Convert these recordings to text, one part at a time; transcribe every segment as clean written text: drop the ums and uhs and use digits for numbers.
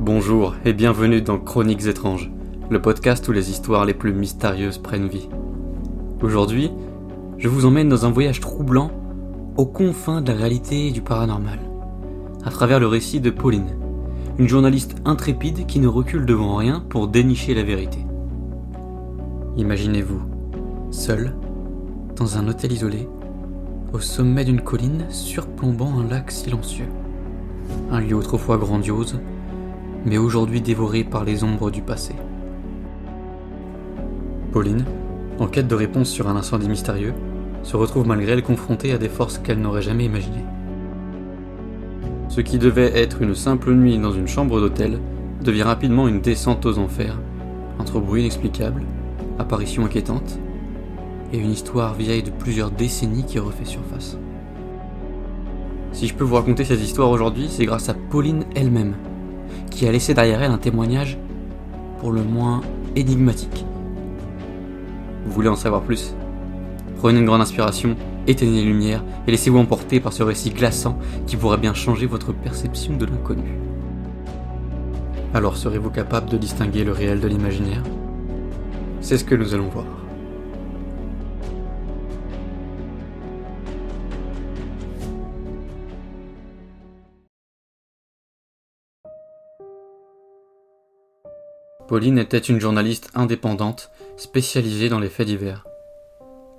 Bonjour et bienvenue dans Chroniques étranges, le podcast où les histoires les plus mystérieuses prennent vie. Aujourd'hui, je vous emmène dans un voyage troublant aux confins de la réalité et du paranormal, à travers le récit de Pauline, une journaliste intrépide qui ne recule devant rien pour dénicher la vérité. Imaginez-vous, seul, dans un hôtel isolé, au sommet d'une colline surplombant un lac silencieux. Un lieu autrefois grandiose, mais aujourd'hui dévoré par les ombres du passé. Pauline, en quête de réponse sur un incendie mystérieux, se retrouve malgré elle confrontée à des forces qu'elle n'aurait jamais imaginées. Ce qui devait être une simple nuit dans une chambre d'hôtel devient rapidement une descente aux enfers, entre bruits inexplicables, apparitions inquiétantes, et une histoire vieille de plusieurs décennies qui refait surface. Si je peux vous raconter cette histoire aujourd'hui, c'est grâce à Pauline elle-même, qui a laissé derrière elle un témoignage pour le moins énigmatique. Vous voulez en savoir plus ? Prenez une grande inspiration, éteignez les lumières et laissez-vous emporter par ce récit glaçant qui pourrait bien changer votre perception de l'inconnu. Alors serez-vous capable de distinguer le réel de l'imaginaire ? C'est ce que nous allons voir. Pauline était une journaliste indépendante, spécialisée dans les faits divers.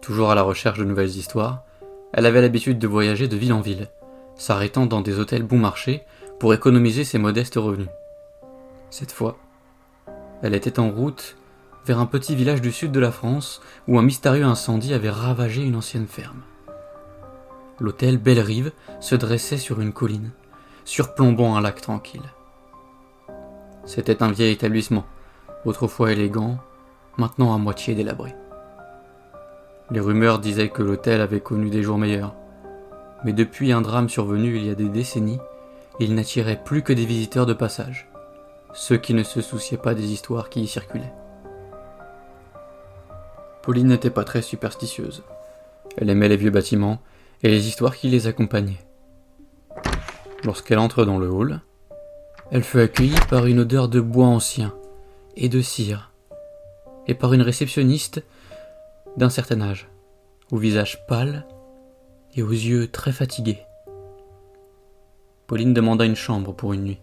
Toujours à la recherche de nouvelles histoires, elle avait l'habitude de voyager de ville en ville, s'arrêtant dans des hôtels bon marché pour économiser ses modestes revenus. Cette fois, elle était en route vers un petit village du sud de la France où un mystérieux incendie avait ravagé une ancienne ferme. L'hôtel Belle-Rive se dressait sur une colline, surplombant un lac tranquille. C'était un vieil établissement, autrefois élégant, maintenant à moitié délabré. Les rumeurs disaient que l'hôtel avait connu des jours meilleurs, mais depuis un drame survenu il y a des décennies, il n'attirait plus que des visiteurs de passage, ceux qui ne se souciaient pas des histoires qui y circulaient. Pauline n'était pas très superstitieuse. Elle aimait les vieux bâtiments et les histoires qui les accompagnaient. Lorsqu'elle entre dans le hall, elle fut accueillie par une odeur de bois ancien et de cire, et par une réceptionniste d'un certain âge, au visage pâle et aux yeux très fatigués. Pauline demanda une chambre pour une nuit.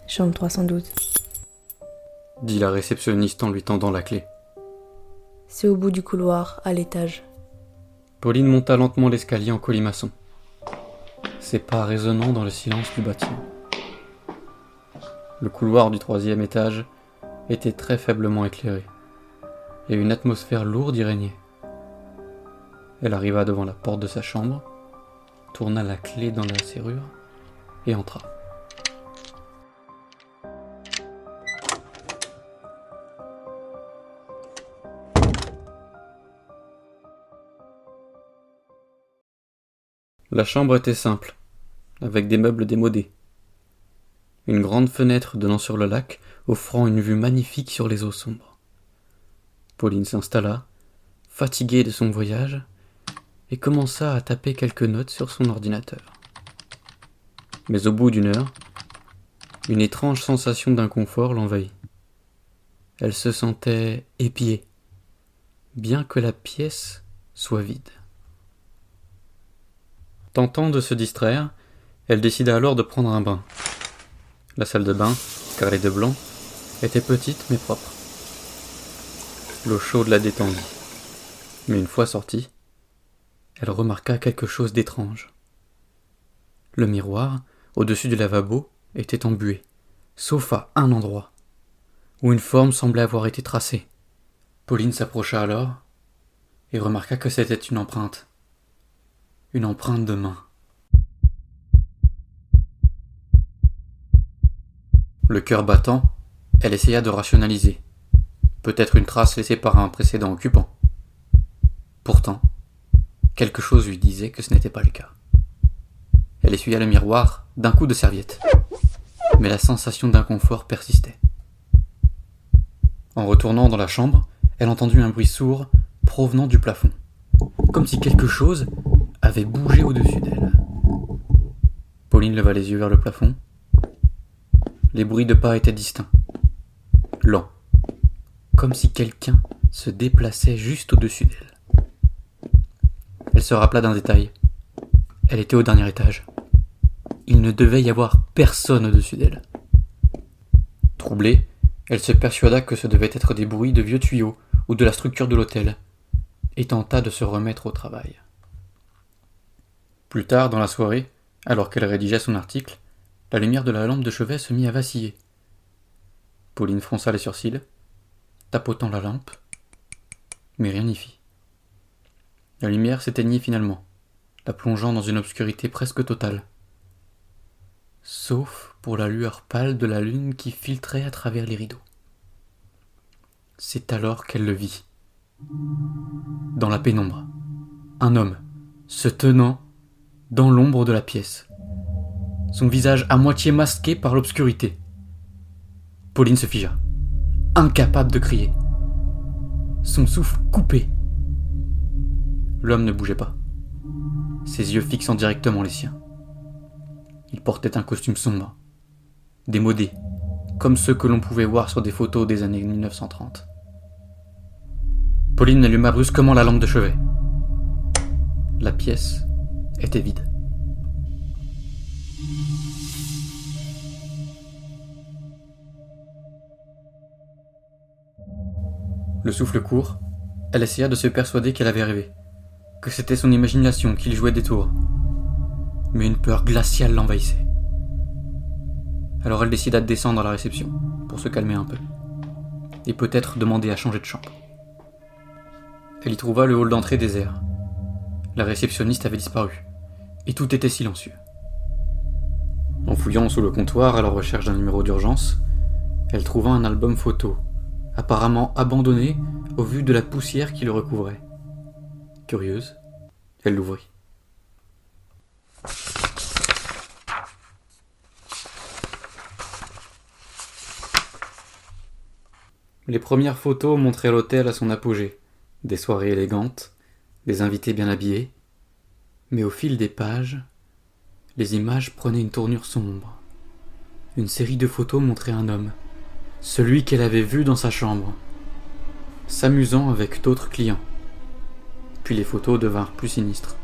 Chambre 312. Dit la réceptionniste en lui tendant la clé. C'est au bout du couloir, à l'étage. Pauline monta lentement l'escalier en colimaçon, ses pas résonnant dans le silence du bâtiment. Le couloir du 3e étage était très faiblement éclairé, et une atmosphère lourde y régnait. Elle arriva devant la porte de sa chambre, tourna la clé dans la serrure et entra. La chambre était simple, avec des meubles démodés. Une grande fenêtre donnant sur le lac, offrant une vue magnifique sur les eaux sombres. Pauline s'installa, fatiguée de son voyage, et commença à taper quelques notes sur son ordinateur. Mais au bout d'une heure, une étrange sensation d'inconfort l'envahit. Elle se sentait épiée, bien que la pièce soit vide. Tentant de se distraire, elle décida alors de prendre un bain. La salle de bain, carrelée de blanc, était petite mais propre. L'eau chaude la détendit. Mais une fois sortie, elle remarqua quelque chose d'étrange. Le miroir, au-dessus du lavabo, était embué, sauf à un endroit, où une forme semblait avoir été tracée. Pauline s'approcha alors et remarqua que c'était une empreinte de main. Le cœur battant, elle essaya de rationaliser. Peut-être une trace laissée par un précédent occupant. Pourtant, quelque chose lui disait que ce n'était pas le cas. Elle essuya le miroir d'un coup de serviette, mais la sensation d'inconfort persistait. En retournant dans la chambre, elle entendit un bruit sourd provenant du plafond, comme si quelque chose avait bougé au-dessus d'elle. Pauline leva les yeux vers le plafond. Les bruits de pas étaient distincts, lents, comme si quelqu'un se déplaçait juste au-dessus d'elle. Elle se rappela d'un détail. Elle était au dernier étage. Il ne devait y avoir personne au-dessus d'elle. Troublée, elle se persuada que ce devait être des bruits de vieux tuyaux ou de la structure de l'hôtel, et tenta de se remettre au travail. Plus tard dans la soirée, alors qu'elle rédigeait son article, la lumière de la lampe de chevet se mit à vaciller. Pauline fronça les sourcils, tapotant la lampe, mais rien n'y fit. La lumière s'éteignit finalement, la plongeant dans une obscurité presque totale, sauf pour la lueur pâle de la lune qui filtrait à travers les rideaux. C'est alors qu'elle le vit. Dans la pénombre, un homme, se tenant dans l'ombre de la pièce, son visage à moitié masqué par l'obscurité. Pauline se figea, incapable de crier, son souffle coupé. L'homme ne bougeait pas, ses yeux fixant directement les siens. Il portait un costume sombre, démodé, comme ceux que l'on pouvait voir sur des photos des années 1930. Pauline alluma brusquement la lampe de chevet. La pièce était vide. Le souffle court, elle essaya de se persuader qu'elle avait rêvé, que c'était son imagination qui lui jouait des tours. Mais une peur glaciale l'envahissait. Alors elle décida de descendre à la réception, pour se calmer un peu, et peut-être demander à changer de chambre. Elle y trouva le hall d'entrée désert. La réceptionniste avait disparu, et tout était silencieux. En fouillant sous le comptoir à la recherche d'un numéro d'urgence, elle trouva un album photo, apparemment abandonné au vu de la poussière qui le recouvrait. Curieuse, elle l'ouvrit. Les premières photos montraient l'hôtel à son apogée, des soirées élégantes, des invités bien habillés, mais au fil des pages, les images prenaient une tournure sombre. Une série de photos montrait un homme, celui qu'elle avait vu dans sa chambre, s'amusant avec d'autres clients. Puis les photos devinrent plus sinistres.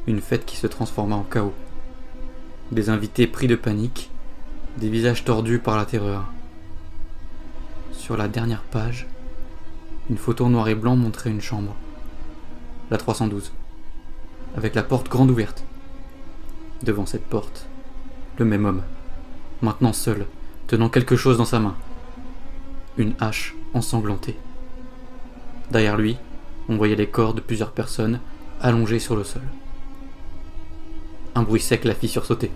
Une fête qui se transforma en chaos. Des invités pris de panique, des visages tordus par la terreur. Sur la dernière page, une photo noir et blanc montrait une chambre, la 312, avec la porte grande ouverte. Devant cette porte, le même homme, maintenant seul, tenant quelque chose dans sa main. Une hache ensanglantée. Derrière lui, on voyait les corps de plusieurs personnes allongées sur le sol. Un bruit sec la fit sursauter.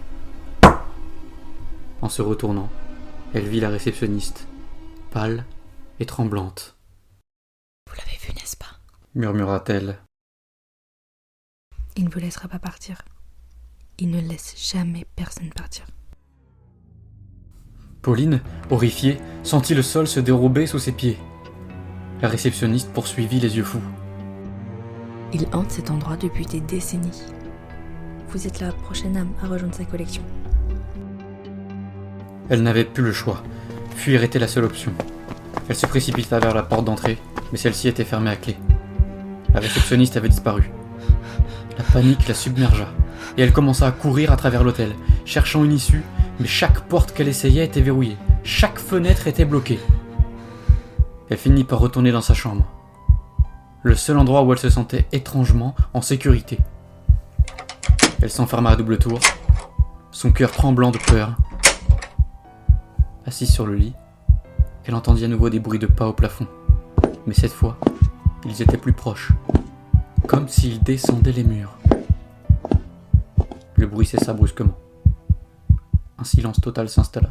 En se retournant, elle vit la réceptionniste, pâle et tremblante. Vous l'avez vu, n'est-ce pas ? Murmura-t-elle. Il ne vous laissera pas partir. Il ne laisse jamais personne partir. Pauline, horrifiée, sentit le sol se dérober sous ses pieds. La réceptionniste poursuivit les yeux fous. Il hante cet endroit depuis des décennies. Vous êtes la prochaine âme à rejoindre sa collection. Elle n'avait plus le choix. Fuir était la seule option. Elle se précipita vers la porte d'entrée, mais celle-ci était fermée à clé. La réceptionniste avait disparu. La panique la submergea, et elle commença à courir à travers l'hôtel, cherchant une issue, mais chaque porte qu'elle essayait était verrouillée, chaque fenêtre était bloquée. Elle finit par retourner dans sa chambre, le seul endroit où elle se sentait étrangement en sécurité. Elle s'enferma à double tour, son cœur tremblant de peur. Assise sur le lit, elle entendit à nouveau des bruits de pas au plafond, mais cette fois, ils étaient plus proches, comme s'ils descendaient les murs. Le bruit cessa brusquement. Un silence total s'installa,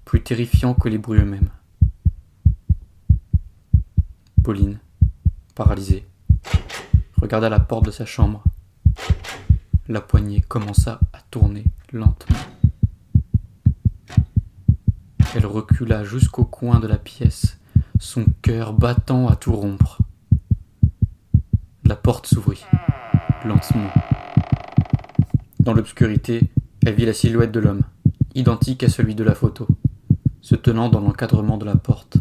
plus terrifiant que les bruits eux-mêmes. Pauline, paralysée, regarda la porte de sa chambre. La poignée commença à tourner lentement. Elle recula jusqu'au coin de la pièce, son cœur battant à tout rompre. La porte s'ouvrit, lentement. Dans l'obscurité, elle vit la silhouette de l'homme, identique à celui de la photo, se tenant dans l'encadrement de la porte,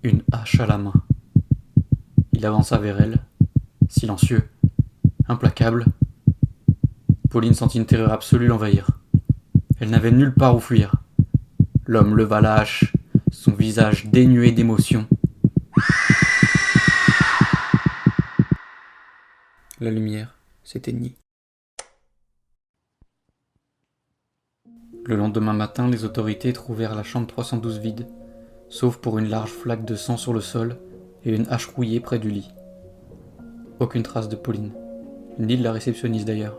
une hache à la main. Il avança vers elle, silencieux, implacable. Pauline sentit une terreur absolue l'envahir. Elle n'avait nulle part où fuir. L'homme leva la hache, son visage dénué d'émotion. La lumière s'éteignit. Le lendemain matin, les autorités trouvèrent la chambre 312 vide, sauf pour une large flaque de sang sur le sol et une hache rouillée près du lit. Aucune trace de Pauline, ni de la réceptionniste d'ailleurs.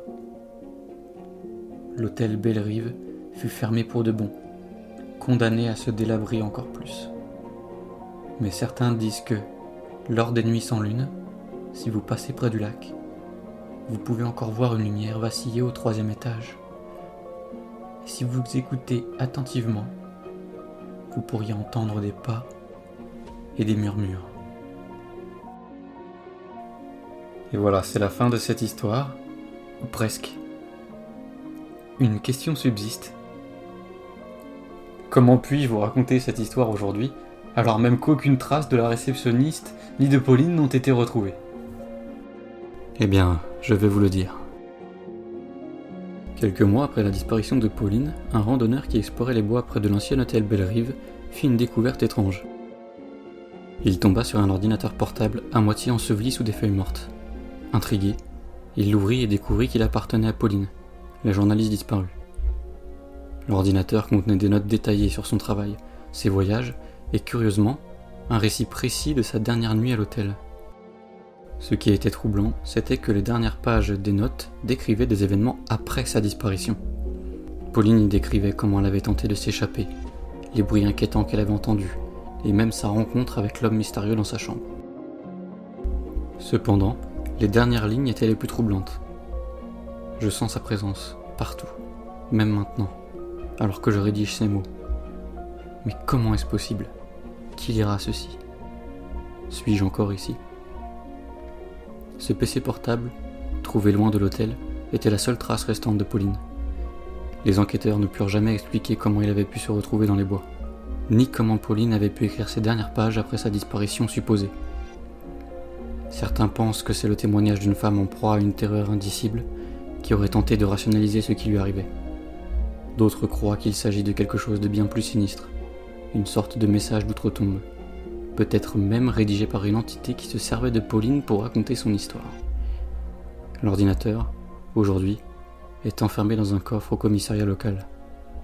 L'hôtel Bellerive fut fermé pour de bon, condamné à se délabrer encore plus. Mais certains disent que, lors des nuits sans lune, si vous passez près du lac, vous pouvez encore voir une lumière vaciller au 3e étage. Et si vous écoutez attentivement, vous pourriez entendre des pas et des murmures. Et voilà, c'est la fin de cette histoire, ou presque. Une question subsiste. Comment puis-je vous raconter cette histoire aujourd'hui, alors même qu'aucune trace de la réceptionniste ni de Pauline n'ont été retrouvées ? Eh bien, je vais vous le dire. Quelques mois après la disparition de Pauline, un randonneur qui explorait les bois près de l'ancien hôtel Bellerive fit une découverte étrange. Il tomba sur un ordinateur portable à moitié enseveli sous des feuilles mortes. Intrigué, il l'ouvrit et découvrit qu'il appartenait à Pauline, la journaliste disparue. L'ordinateur contenait des notes détaillées sur son travail, ses voyages et, curieusement, un récit précis de sa dernière nuit à l'hôtel. Ce qui était troublant, c'était que les dernières pages des notes décrivaient des événements après sa disparition. Pauline y décrivait comment elle avait tenté de s'échapper, les bruits inquiétants qu'elle avait entendus, et même sa rencontre avec l'homme mystérieux dans sa chambre. Cependant, les dernières lignes étaient les plus troublantes. Je sens sa présence, partout, même maintenant, alors que je rédige ces mots. Mais comment est-ce possible ? Qui lira ceci ? Suis-je encore ici ? Ce PC portable, trouvé loin de l'hôtel, était la seule trace restante de Pauline. Les enquêteurs ne purent jamais expliquer comment il avait pu se retrouver dans les bois, ni comment Pauline avait pu écrire ses dernières pages après sa disparition supposée. Certains pensent que c'est le témoignage d'une femme en proie à une terreur indicible qui aurait tenté de rationaliser ce qui lui arrivait. D'autres croient qu'il s'agit de quelque chose de bien plus sinistre, une sorte de message d'outre-tombe, peut-être même rédigé par une entité qui se servait de Pauline pour raconter son histoire. L'ordinateur, aujourd'hui, est enfermé dans un coffre au commissariat local,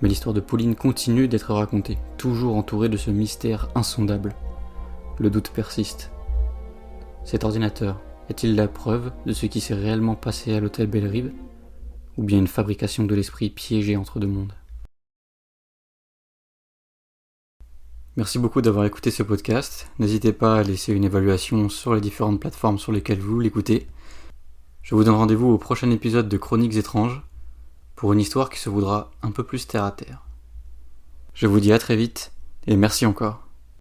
mais l'histoire de Pauline continue d'être racontée, toujours entourée de ce mystère insondable. Le doute persiste. Cet ordinateur est-il la preuve de ce qui s'est réellement passé à l'hôtel Bellerive, ou bien une fabrication de l'esprit piégé entre deux mondes ? Merci beaucoup d'avoir écouté ce podcast. N'hésitez pas à laisser une évaluation sur les différentes plateformes sur lesquelles vous l'écoutez. Je vous donne rendez-vous au prochain épisode de Chroniques étranges pour une histoire qui se voudra un peu plus terre à terre. Je vous dis à très vite et merci encore.